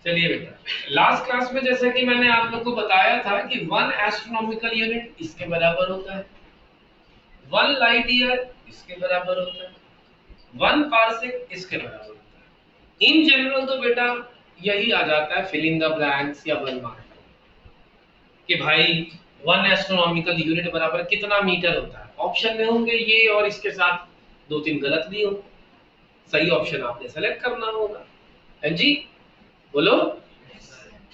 चलिए बेटा, last class में जैसा कि मैंने आप लोग को बताया था कि 1 एस्ट्रोनॉमिकल यूनिट इसके बराबर होता है, 1 लाइट ईयर इसके बराबर होता है, 1 पारसेक इसके बराबर होता है। इन जनरल तो बेटा यही आ जाता है फिल इन द ब्लैंक्स या 1 मार्क कि भाई 1 एस्ट्रोनॉमिकल यूनिट बराबर कितना मीटर होता है। ऑप्शन में होंगे ये और इसके साथ 2-3 गलत भी होंगे, सही ऑप्शन आपने सेलेक्ट करना होगा। है जी, बोलो।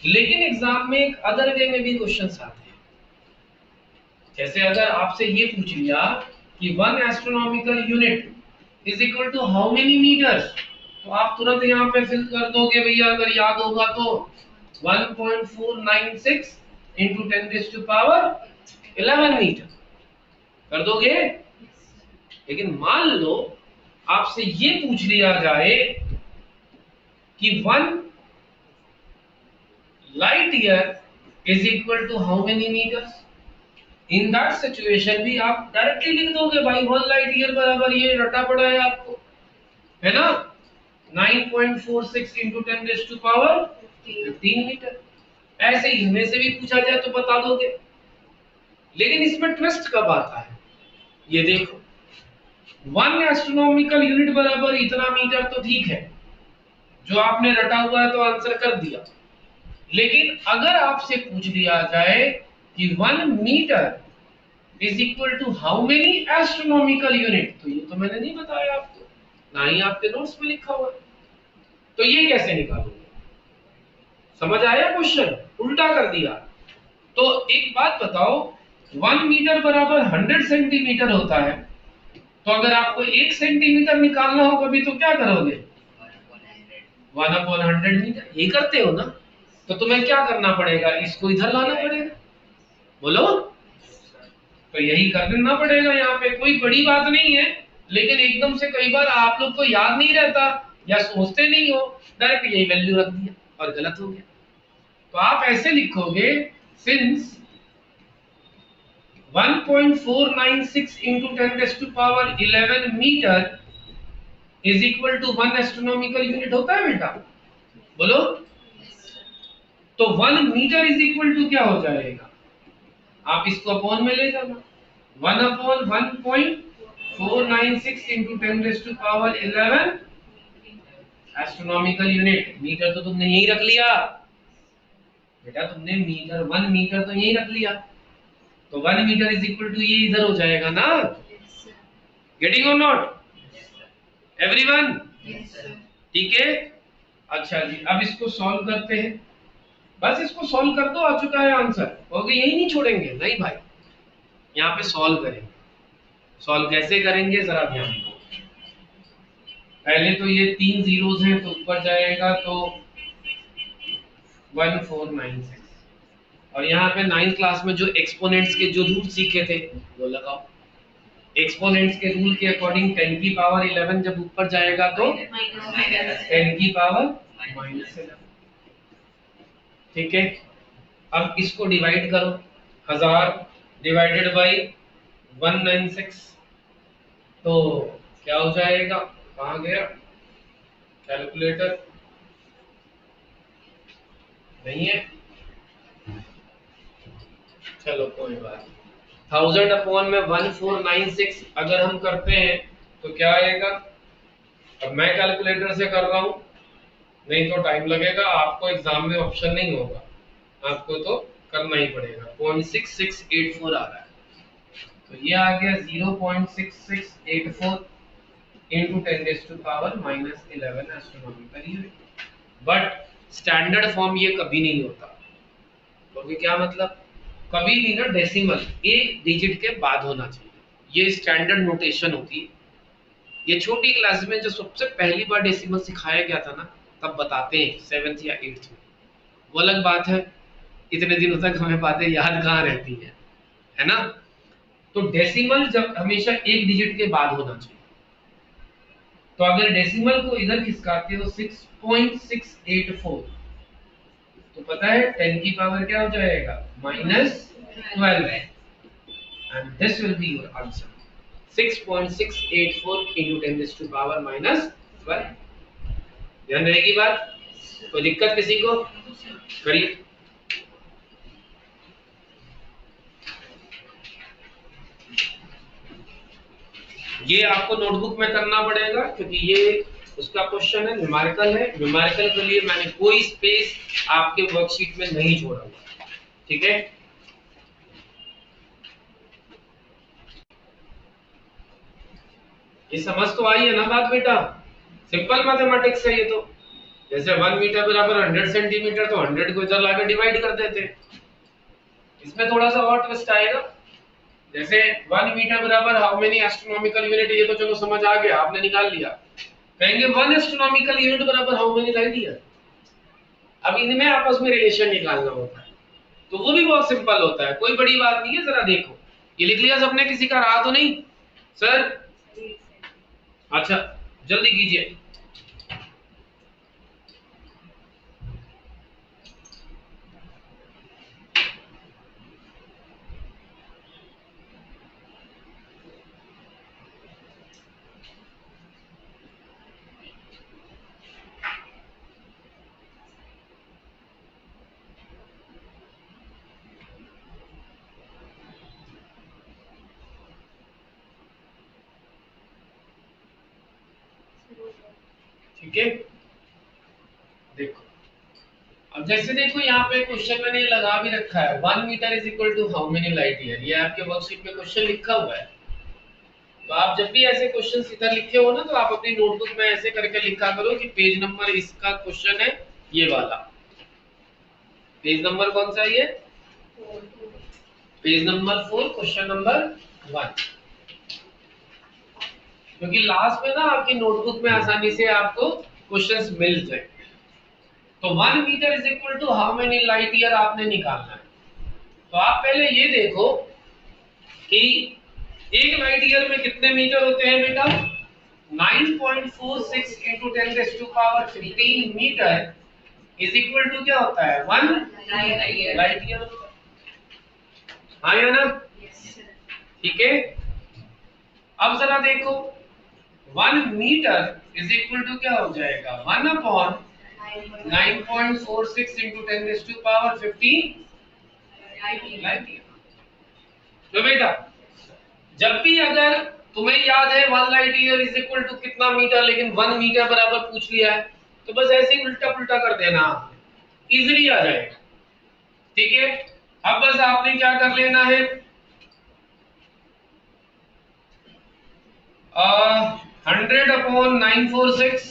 लेकिन एग्जाम में एक अदर वे में भी क्वेश्चंस आते हैं। जैसे अगर आपसे ये पूछ लिया कि 1 astronomical unit is equal to how many metres, तो आप तुरंत यहाँ पे फिल कर दोगे भैया, अगर याद होगा तो 1.496 into 10 raised to power 11 metre कर दोगे। लेकिन मान लो आपसे ये पूछ लिया जाए कि 1 light year is equal to how many metres, in that situation भी आप डायरेक्टली लिख दोगे भाई 1 लाइट ईयर बराबर ये रटा पड़ा है आपको, है ना, 9.46 into 10 raised to power 15 metre. ऐसे इनमें से भी पूछा जाए तो बता दोगे। लेकिन इसमें ट्विस्ट कब आता है, ये देखो, 1 एस्ट्रोनॉमिकल यूनिट बराबर इतना मीटर तो ठीक है, जो आपने रटा हुआ है तो आंसर कर दिया। लेकिन अगर आपसे पूछ लिया जाए कि 1 metre is equal to how many astronomical unit, तो ये तो मैंने नहीं बताया आपको, ना ही आपके नोट्स में लिखा हुआ है, तो ये कैसे निकालोगे? समझ आया क्वेश्चन? उल्टा कर दिया। तो एक बात बताओ, 1 मीटर बराबर 100 सेंटीमीटर होता है, तो अगर आपको 1 सेंटीमीटर निकालना हो कभी तो क्या करोगे? 1/100 मीटर, ये करते हो ना। तो तुम्हें क्या करना पड़ेगा, इसको इधर लाना पड़ेगा, बोलो। तो यही करना पड़ेगा, यहाँ पे कोई बड़ी बात नहीं है। लेकिन एकदम से कई बार आप लोग को याद नहीं रहता या सोचते नहीं हो, डायरेक्ट यही वैल्यू रख दिया और गलत हो गया। तो आप ऐसे लिखोगे, since 1.496 into 10 raised to power 11 metre is equal to 1 astronomical unit होता है बेटा, बोलो। तो 1 मीटर इज इक्वल टू क्या हो जाएगा, आप इसको अपॉन में ले जाना, 1/1.496 into 10 raised to power 11 astronomical unit. Metre तो तुमने यही रख लिया बेटा, तुमने मीटर 1 मीटर तो यही रख लिया, तो 1 मीटर इज इक्वल टू ये इधर हो जाएगा ना। गेटिंग और नॉट एवरीवन? ठीक है, अच्छा जी, अब इसको सॉल्व करते हैं। बस इसको सॉल्व कर दो, आ चुका है आंसर, ओके, यही नहीं छोड़ेंगे, नहीं भाई, यहाँ पे सॉल्व करेंगे। सॉल्व कैसे करेंगे जरा ध्यान दो। पहले तो ये 3 जीरोस हैं तो ऊपर जाएगा तो 1496, और यहाँ पे 9th क्लास में जो एक्सपोनेंट्स के जो रूल सीखे थे वो लगाओ। एक्सपोनेंट्स के रूल के अकॉर्डिंग 10 की पावर 11 जब ऊपर जाएगा तो 10 की पावर -11, ठीक है। अब इसको डिवाइड करो, 1000 डिवाइडेड बाई 196, तो क्या हो जाएगा, कहाँ गया कैलकुलेटर, नहीं है, चलो कोई बात। 1000 अपॉन में 1496 अगर हम करते हैं तो क्या आएगा, अब मैं कैलकुलेटर से कर रहा हूं, नहीं तो टाइम लगेगा, आपको एग्जाम में ऑप्शन नहीं होगा, आपको तो करना ही पड़ेगा। 0.6684 आ रहा है, तो ये आ गया 0.6684 into 10 raised to power -11 astronomical unit. But standard form ये कभी नहीं होता, क्योंकि क्या मतलब, कभी भी ना डेसिमल एक डिजिट के बाद होना चाहिए, ये स्टैंडर्ड नोटेशन होती है। ये छोटी क्लास में जो सबसे पहली बार डेसिमल सिखाया गया था ना, तब बताते हैं 7th या 8th में, वो अलग बात है, इतने दिनों तक हमें बातें याद कहाँ रहती है ना। तो डेसिमल जब हमेशा एक डिजिट के बाद होना चाहिए। तो अगर डेसिमल को इधर खिसकाते हो 6.684, तो पता है 10 की पावर क्या हो जाएगा, -12, and this will be your answer, 6.684 into 10 raised to power -12। ध्यान रहेगी बात, कोई दिक्कत किसी को? करिए। ये आपको नोटबुक में करना पड़ेगा क्योंकि ये उसका क्वेश्चन है, न्यूमेरिकल है। न्यूमेरिकल के लिए मैंने कोई स्पेस आपके वर्कशीट में नहीं छोड़ा हुआ, ठीक है। ये समझ तो आई है ना बात बेटा? सिंपल मैथमेटिक्स है ये तो। जैसे 1 मीटर बराबर 100 सेंटीमीटर, तो 100 को इधर लाकर डिवाइड कर देते। इसमें थोड़ा सा और ट्विस्ट आएगा। जैसे 1 मीटर बराबर हाउ मेनी एस्ट्रोनॉमिकल यूनिट, ये तो चलो समझ आ गया, आपने निकाल लिया। कहेंगे 1 एस्ट्रोनॉमिकल यूनिट बराबर हाउ मेनी लाइट ईयर। अब इनमें आपस में रिलेशन निकालना होता है, तो वो भी बहुत सिंपल होता है, कोई बड़ी बात नहीं है। जरा देखो, ये लिख लिया सबने? किसी का रहा तो नहीं सर? अच्छा, जल्दी कीजिए। ठीक है, देखो। अब जैसे देखो यहाँ पे क्वेश्चन मैंने लगा भी रखा है, 1 metre is equal to how many light year. ये आपके वर्कशीट में क्वेश्चन लिखा हुआ है। तो आप जब भी ऐसे क्वेश्चन इधर लिखे हो ना, तो आप अपनी नोटबुक में ऐसे करके लिखा करो कि पेज नंबर इसका क्वेश्चन है ये वाला। पेज नंबर कौन सा है ये? Page number 4, question number 1। क्योंकि लास्ट में ना आपकी नोटबुक में आसानी से आपको क्वेश्चंस मिल जाए। तो 1 metre is equal to how many light year आपने निकालना है। तो आप पहले ये देखो कि एक लाइट ईयर में कितने मीटर होते हैं बेटा? 9.46 into 10 raised to power 15 metre is equal to क्या होता है? 1 लाइट ईयर। हाँ या ना? ठीक है। अब जरा देखो, 1 मीटर इज इक्वल टू क्या हो जाएगा? 1 upon 9.46 into 10 raised to power 15 light year. तो बेटा जब भी अगर तुम्हें याद है 1 light year is equal to कितना मीटर, लेकिन 1 मीटर बराबर पूछ लिया है, तो बस ऐसे ही उल्टा पुल्टा कर देना, इजीली आ जाएगा। ठीक है। अब बस आपने क्या कर लेना है, 100 अपॉन 946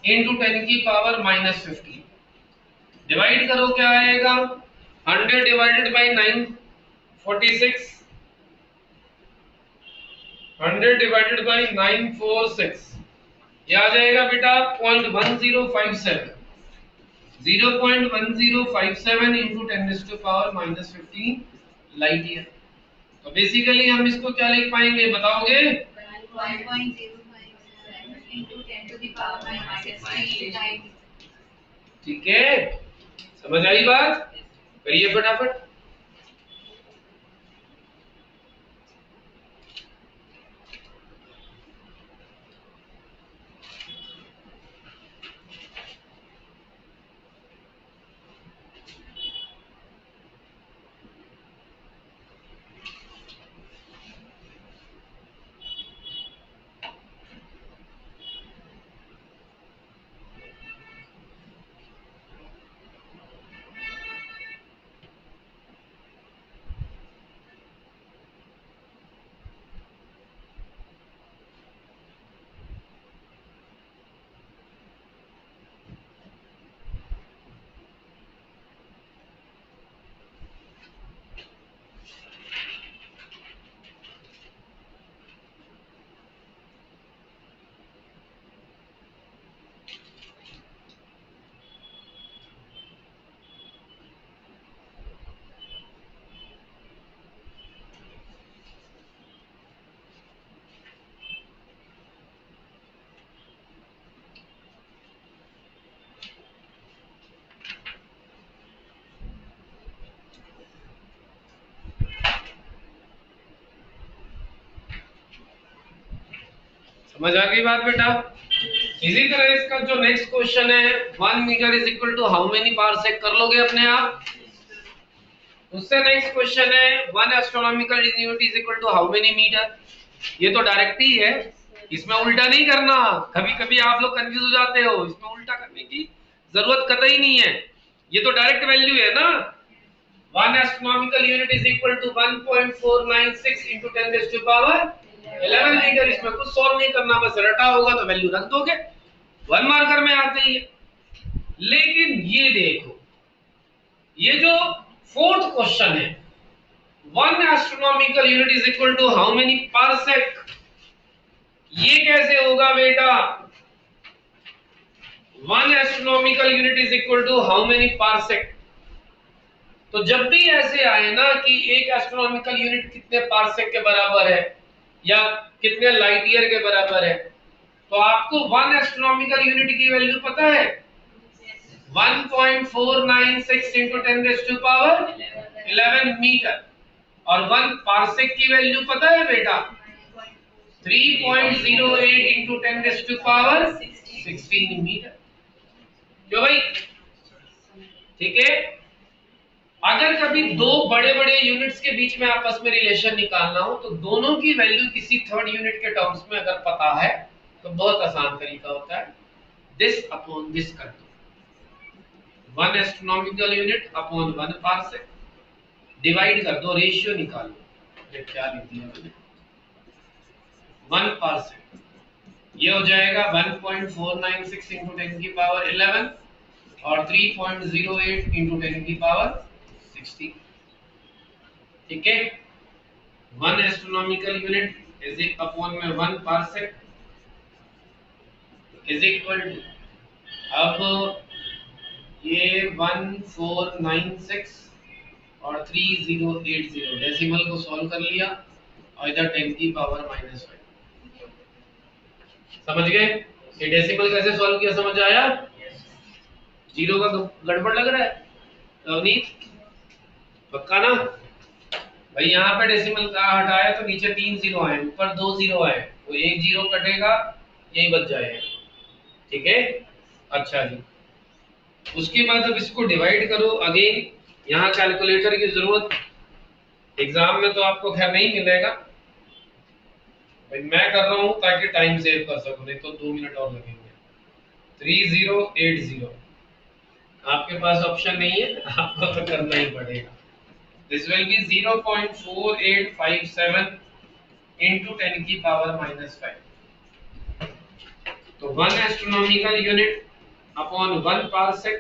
इंटू 10 की पावर -15 डिवाइड करो, क्या आएगा? 100 डिवाइडेड बाई 946, 100 डिवाइडेड बाई 946, ये आ जाएगा बेटा 0.1057, 0.1057 into 10 raise to power -15 light year. तो बेसिकली हम इसको क्या लिख पाएंगे, बताओगे? 1.057 इंटू 10 टू द पावर -15। ठीक है, समझ आई बात? करिए फटाफट। समझ आ गई बात बेटा? इसी तरह इसका जो नेक्स्ट क्वेश्चन है 1 metre is equal to how many parsec, कर लोगे अपने आप। उससे नेक्स्ट क्वेश्चन है 1 astronomical unit is equal to how many metre. ये तो डायरेक्ट ही है, इसमें उल्टा नहीं करना। कभी कभी आप लोग कंफ्यूज हो जाते हो, इसमें उल्टा करने की जरूरत कतई नहीं है, ये तो डायरेक्ट वैल्यू है ना। 1 astronomical unit is equal to 1.496 into 10 raised to power 11 metre. इसमें कुछ सॉल्व नहीं करना, बस रटा होगा तो वैल्यू रख दोगे, 1 मार्कर में आते ही है। लेकिन ये देखो, ये जो फोर्थ क्वेश्चन है 1 astronomical unit is equal to how many parsec, ये कैसे होगा बेटा। 1 astronomical unit is equal to how many parsec, तो जब भी ऐसे आए ना कि एक एस्ट्रोनॉमिकल यूनिट कितने पार्सेक के बराबर है या कितने लाइट ईयर के बराबर है, तो आपको 1 एस्ट्रोनॉमिकल यूनिट की वैल्यू पता है 1.496 into 10 raised to power 11 metre, और 1 पार्सेक की वैल्यू पता है बेटा 3.08 into 10 raised to power 16 metre. क्यों भाई, ठीक है। अगर कभी दो बड़े बड़े यूनिट्स के बीच में आपस में रिलेशन निकालना हो तो दोनों की वैल्यू किसी थर्ड यूनिट के टर्म्स में अगर पता है तो बहुत आसान तरीका होता है, दिस अपॉन दिस कर दो, 1 astronomical unit upon 1 parsec, divide कर दो, रेशियो निकालो। ये क्या लिख दिया मैंने, 1 पार्सेक, ये हो जाएगा 1.496 into 10 की पावर 11 और 3.08 into 10 की पावर 60, ठीक है। 1 एस्ट्रोनॉमिकल यूनिट इज अपॉन में 1 पार्सेक इज इक्वल टू, अब ये 1496 और 3080 डेसिमल को सॉल्व कर लिया और इधर 10 की पावर -5, समझ गए। ये डेसिमल कैसे सॉल्व किया, समझ आया। जीरो का गड़बड़ लग रहा है नवनीत, पक्का ना भाई। यहाँ पे डेसिमल का हटाया तो नीचे 3 जीरो आए, ऊपर 2 जीरो आए, तो 1 जीरो कटेगा, यही बच जाएगा, ठीक है। अच्छा जी, उसके बाद अब इसको डिवाइड करो अगेन। यहाँ कैलकुलेटर की जरूरत एग्जाम में तो आपको खैर नहीं मिलेगा भाई, मैं कर रहा हूँ ताकि टाइम सेव कर सकूं, नहीं तो 2 मिनट और लगेंगे। 3080, आपके पास ऑप्शन नहीं है, आपको तो करना ही पड़ेगा। This will be 0.4857 into 10 की पावर -5, तो 1 एस्ट्रोनॉमिकल यूनिट अपॉन 1 पार्सेक,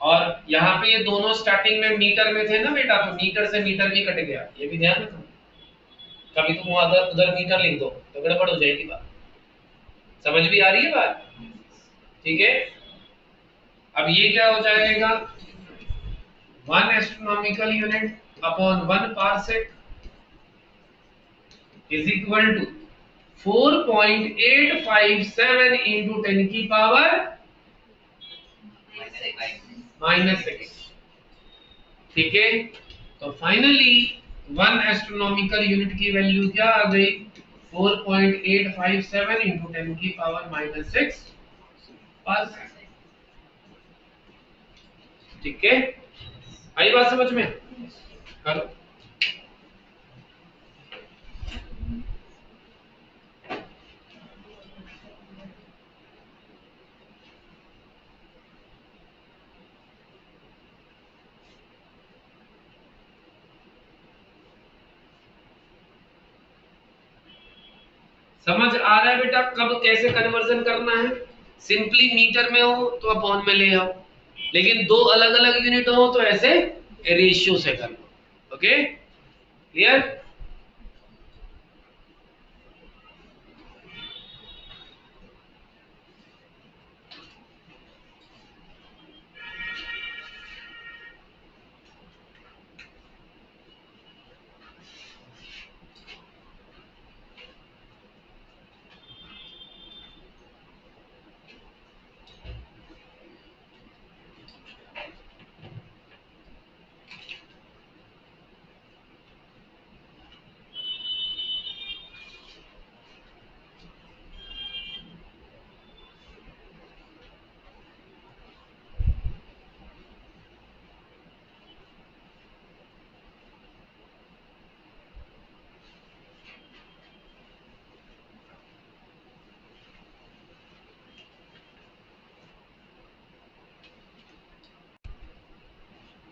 और यहाँ पे ये दोनों स्टार्टिंग में मीटर में थे ना बेटा, तो मीटर से मीटर भी कट गया, ये भी ध्यान रखना। कभी तुम उधर उधर मीटर लिख दो तो गड़बड़ हो जाएगी बात, समझ भी आ रही है बात, ठीक है। अब ये क्या हो जाएगा 1 astronomical unit upon 1 parsec is equal to 4.857 into 10 की पावर -6, ठीक है। तो फाइनली 1 एस्ट्रोनॉमिकल यूनिट की वैल्यू क्या आ गई 4.857 into 10 की पावर -6 पार्सेक, ठीक है। आई बात समझ में, करो। समझ आ रहा है बेटा कब कैसे कन्वर्जन करना है। सिंपली मीटर में हो तो अपॉन में ले आओ, लेकिन दो अलग अलग यूनिट हो तो ऐसे रेशियो से कर लो, ओके क्लियर।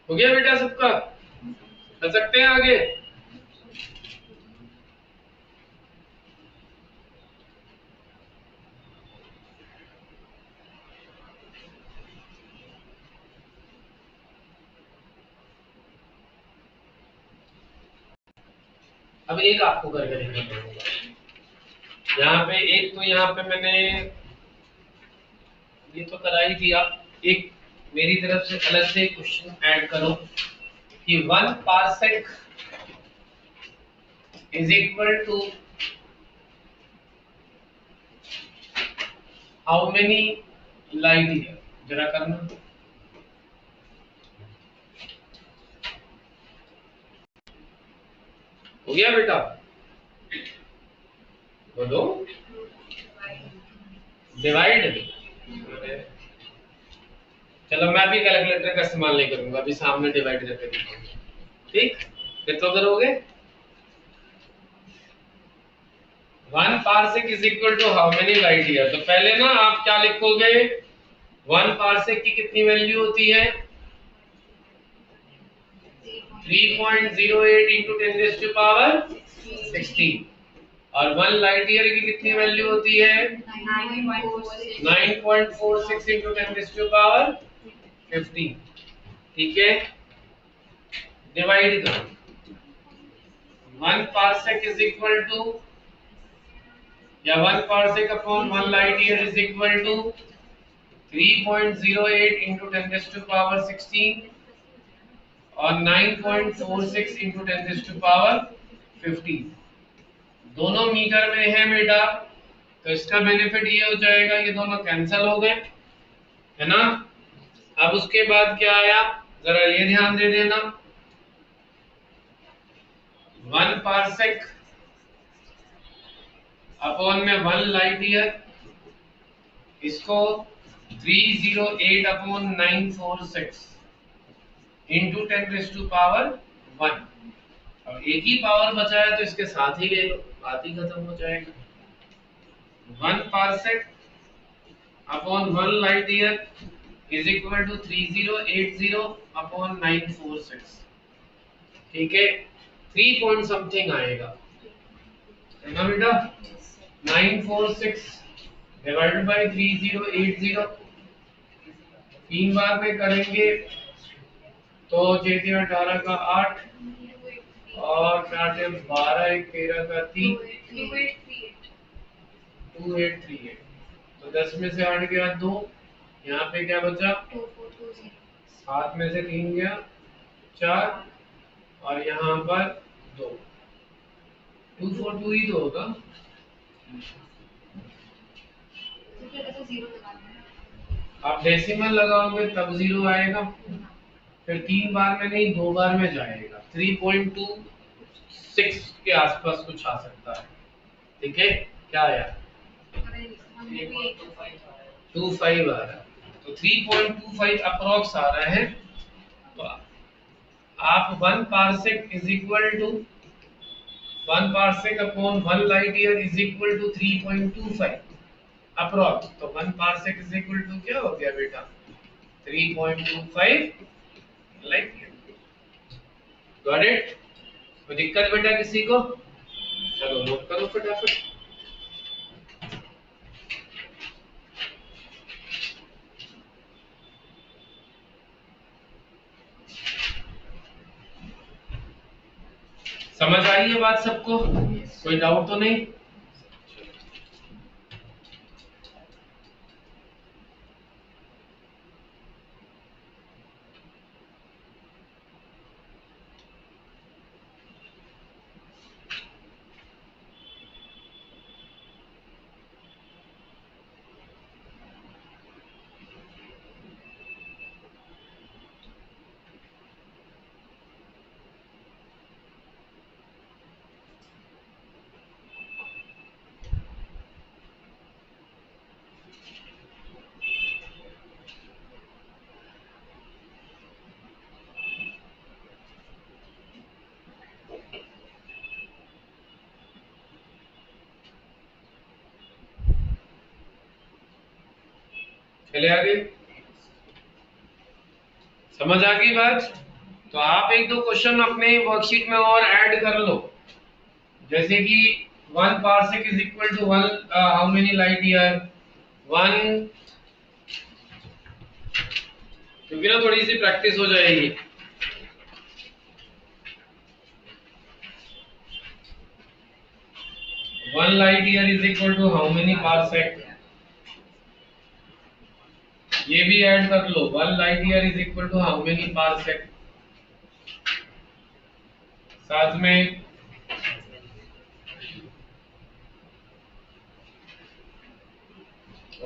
हो गया बेटा सबका? कर सकते हैं आगे? अब एक आपको करके दिखाना होगा। यहाँ पे एक तो यहाँ पे मैंने ये तो करा ही दिया। एक मेरी तरफ से अलग से क्वेश्चन ऐड करो कि 1 parsec is equal to how many light year. जरा करना। हो गया बेटा? बोलो। डिवाइड। चलो मैं भी कैलकुलेटर का इस्तेमाल नहीं करूंगा, अभी सामने डिवाइड करके दिखाऊंगा। ठीक, फिर तो करोगे। 1 parsec is equal to how many light year. तो पहले ना आप क्या लिखोगे, 1 पार्सेक की कितनी वैल्यू होती है? 3.08 इंटू 10⁻16। और 1 लाइट ईयर की कितनी वैल्यू होती है? 9.46 इंटू 10⁻15। ठीक है, डिवाइड करो। 1 पार्सेक इज इक्वल टू या 1 parsec upon 1 light year is equal to 3.08 into 10⁻16 और 9.46 इंटू 10⁻15। दोनों मीटर में है बेटा, तो इसका बेनिफिट ये हो जाएगा, ये दोनों कैंसिल हो गए, है ना। अब उसके बाद क्या आया, जरा ये ध्यान दे देना। 1 पार्सेक अपॉन में 1 लाइट ईयर, इसको 308 अपॉन 946 इंटू 10⁻1। अब एक ही पावर बचा है तो इसके साथ ही ले लो, बात ही खत्म हो जाएगा। 1 parsec upon 1 light year is equal to 3080 upon 946। ठीक है, 3 पॉइंट समथिंग आएगा, है ना बेटा। 946 डिवाइडेड बाय 3080, 3 बार में करेंगे तो 6 18 का 8 और 4 12 1 13 का 3, 2838। तो 10 में से 8 गया 2, यहाँ पे क्या बचा, 7 में से 3 गया 4 और यहाँ पर 2, 242 ही तो होगा। आप डेसिमल लगाओगे तब 0 आएगा, फिर 3 बार में नहीं 2 बार में जाएगा, 3.26 के आसपास कुछ आ सकता है। ठीक है, क्या आया, 3.25 आ रहा है, तो 3.25 अप्रोक्स आ रहा है। तो आप 1 parsec is equal to 1 parsec upon 1 light year is equal to 3.25 approx. तो 1 पार्सेक इज इक्वल टू क्या हो गया बेटा, 3.25 लाइट ईयर। Got it? कोई दिक्कत बेटा किसी को? चलो नोट करो फटाफट। समझ आई है बात सबको? कोई डाउट तो नहीं? चले आगे, समझ आ गई बात? तो आप एक दो क्वेश्चन अपने वर्कशीट में और ऐड कर लो, जैसे कि 1 parsec is equal to 1 how many light year 1, क्योंकि ना थोड़ी सी प्रैक्टिस हो जाएगी। One light year is equal to how many parsec, ये भी ऐड कर लो। 1 light year is equal to how many parsec, साथ में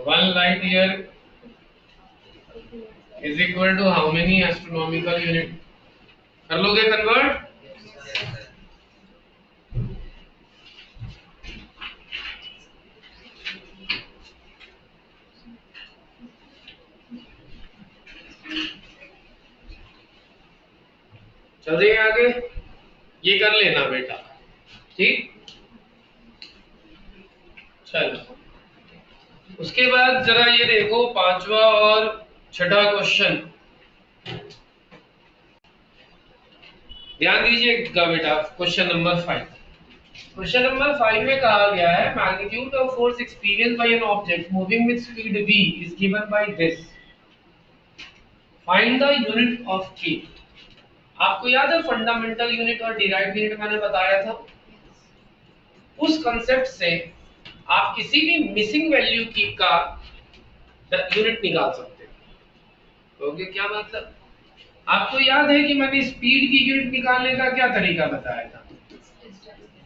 1 light year is equal to how many astronomical unit. कर लोगे कन्वर्ट? चल रही है आगे, ये कर लेना बेटा, ठीक। चलो उसके बाद जरा ये देखो पांचवा और छठा क्वेश्चन, ध्यान दीजिएगा बेटा। क्वेश्चन नंबर 5, क्वेश्चन नंबर 5 में कहा गया है magnitude of force experienced bye an object moving with speed v is given by this, find the unit of k। आपको याद है फंडामेंटल यूनिट और डिराइव्ड यूनिट मैंने बताया था, उस कंसेप्ट से आप किसी भी मिसिंग वैल्यू की का यूनिट निकाल सकते हो। ओके, क्या मतलब? आपको याद है कि मैंने स्पीड की यूनिट निकालने का क्या तरीका बताया था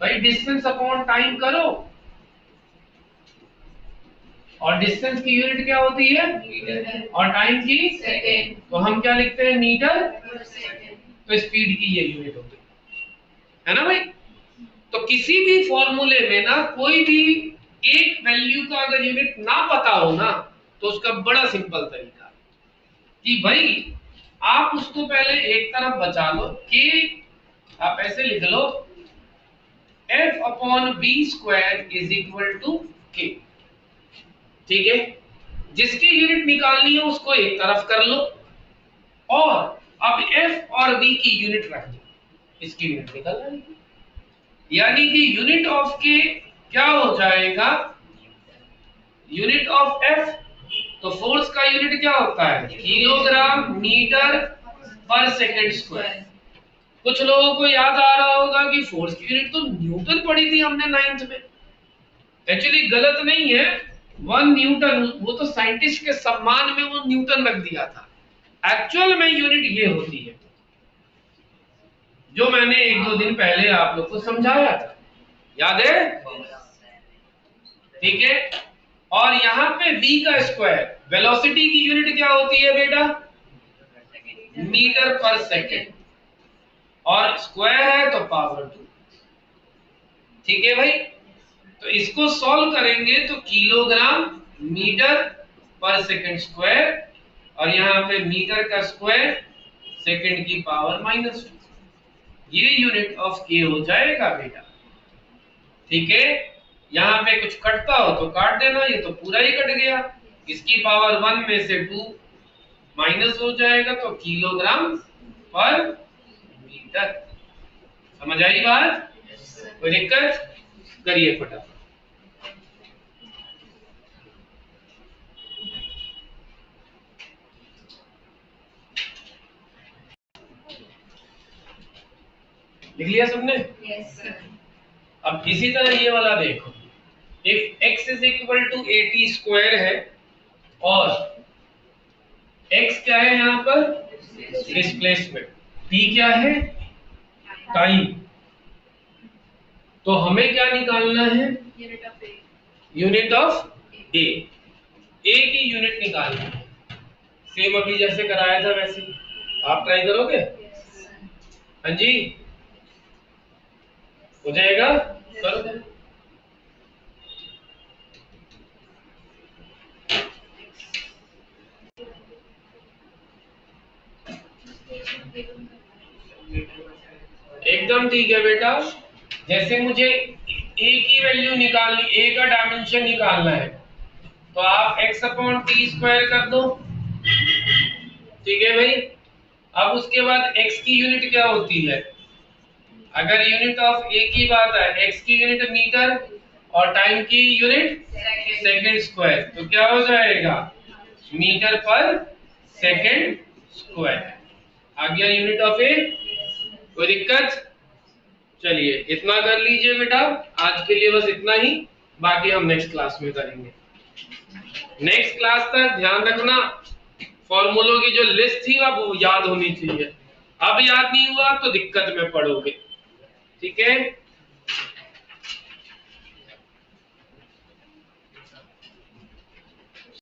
भाई? डिस्टेंस अपॉन टाइम करो, और डिस्टेंस की यूनिट क्या होती है और टाइम की सेकंड, तो हम क्या लिखते हैं मीटर, तो स्पीड की ये यूनिट होती है ना भाई। तो किसी भी फॉर्मूले में ना कोई भी एक वैल्यू का अगर यूनिट ना पता हो ना, तो उसका बड़ा सिंपल तरीका है कि भाई आप उसको पहले एक तरफ बचा लो, k आप ऐसे लिख लो f upon b square is equal to k, ठीक है। जिसकी यूनिट निकालनी है उसको एक तरफ कर लो, और अब f और v की यूनिट रख दो, इसकी यूनिट निकल जाएगी। यानी कि यूनिट ऑफ k क्या हो जाएगा, यूनिट ऑफ f, तो फोर्स का यूनिट क्या होता है किलोग्राम मीटर पर सेकंड स्क्वायर। कुछ लोगों को याद आ रहा होगा कि फोर्स की यूनिट तो न्यूटन पढ़ी थी हमने 9th में। एक्चुअली गलत नहीं है, 1 न्यूटन, वो तो साइंटिस्ट के सम्मान में वो न्यूटन रख दिया था। एक्चुअल में यूनिट ये होती है जो मैंने 1-2 दिन पहले आप लोग को समझाया था, याद है? ठीक है। और यहाँ पे v का स्क्वायर, वेलोसिटी की यूनिट क्या होती है बेटा मीटर पर सेकंड, और स्क्वायर है तो पावर 2, ठीक है भाई। तो इसको सॉल्व करेंगे तो किलोग्राम मीटर पर सेकंड स्क्वायर, और यहाँ पे मीटर का स्क्वायर सेकंड की पावर -2, ये यूनिट ऑफ k हो जाएगा बेटा, ठीक है। यहाँ पे कुछ कटता हो तो काट देना, ये तो पूरा ही कट गया, इसकी पावर 1 में से 2 माइनस हो जाएगा, तो किलोग्राम पर मीटर। समझ आई बात? कोई दिक्कत? करिए फटाफट। लिख लिया सबने? Yes sir. अब इसी तरह ये वाला देखो, if x is equal to 80 square है और x क्या है यहाँ पर डिस्प्लेसमेंट, t क्या है टाइम, तो हमें क्या निकालना है यूनिट ऑफ a, a की यूनिट निकालनी है। सेम अभी जैसे कराया था वैसे आप ट्राई करोगे? हाँ जी, हो जाएगा? करो। एकदम ठीक है बेटा। जैसे मुझे a की वैल्यू निकालनी, a का डायमेंशन निकालना है, तो आप x अपॉन टी स्क्वायर कर दो, ठीक है भाई। अब उसके बाद x की यूनिट क्या होती है? अगर यूनिट ऑफ ए की बात है, x की यूनिट मीटर और टाइम की यूनिट सेकंड स्क्वायर, तो क्या हो जाएगा? मीटर पर सेकंड स्क्वायर। आ गया यूनिट ऑफ ए। कोई दिक्कत? चलिए इतना कर लीजिए बेटा, आज के लिए बस इतना ही, बाकी हम नेक्स्ट क्लास में करेंगे। नेक्स्ट क्लास तक ध्यान रखना, फॉर्मूलों की जो लिस्ट थी वो याद होनी चाहिए। अब याद नहीं हुआ तो दिक्कत में पड़ोगे, ठीक है।